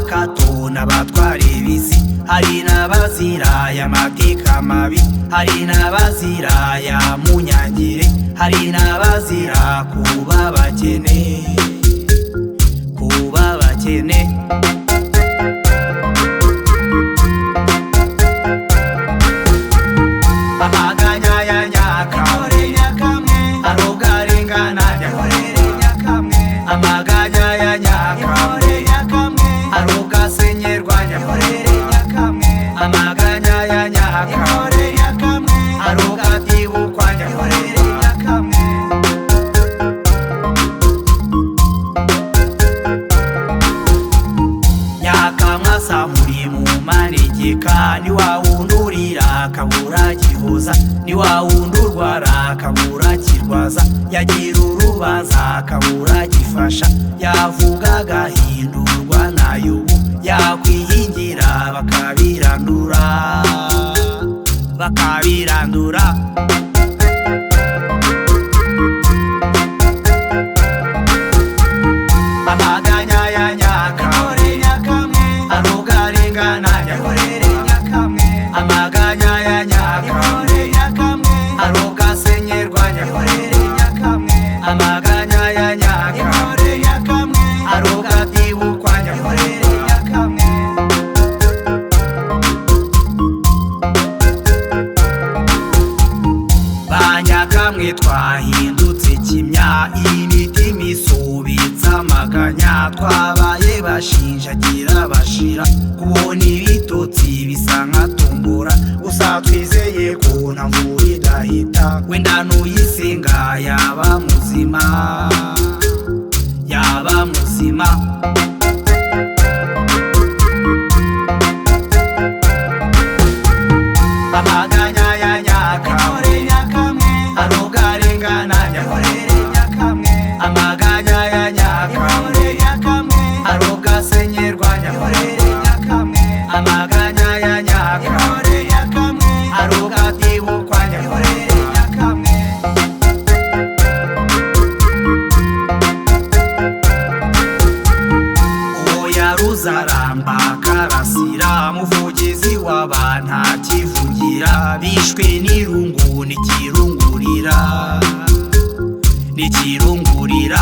abakato n'abatwara ibisi, hari n'abazira y'amateka mabi, hari n'abazira ya munyangire, hari n'abazira kuba abakene, kuba abakene. Amaganya ya Nyakamwe aroga arengana nyahorere Nyakamwe, amaganya ya Nyakamwe aroga asenyerwa nyahorere Nyakamwe, amaganya ya Nyakamwe aroga atibukwa nyahorere Nyakamwe. Nyakamwe asamuri mu manegeka, ni wa wundi urira akabura gihoza, ni wa wundi urwara akabura kirwaza, yagira urubanza akabura gifasha, yavuga agahindurwa n'ay'ubu, yakwihingira bakabirandura, bakabirandura. Amaganya ya Nyakamwe aroga arengana nyahorere Nyakamwe, amaganya ya Nyakamwe aroga asenyerwa nyahorere Nyakamwe, amaganya ya Nyakamwe aroga atibukwa nyahorere Nyakamwe. Ba Nyakamwe twahindutse kimya, imitima isubitse amaganya, twabaye bashinjagira bashira, kubona ibitotsi bisa nka tumbura, gusa twizeye ko nta mvura idahita, wenda nuyisenga yaba muzima, yaba muzima. Amaganya ya Nyakamwe aroga arengana nyahorere Nyakamwe, amaganya ya Nyakamwe aroga asenyerwa nyahorere Nyakamwe, amaganya ya Nyakamwe aroga atibukwa nyahorere Nyakamwe. Uwo yaruzaramba karasira, muvugizi w'abantu akivugira, bishwe n'irungu nikirungurira, nikirungurira.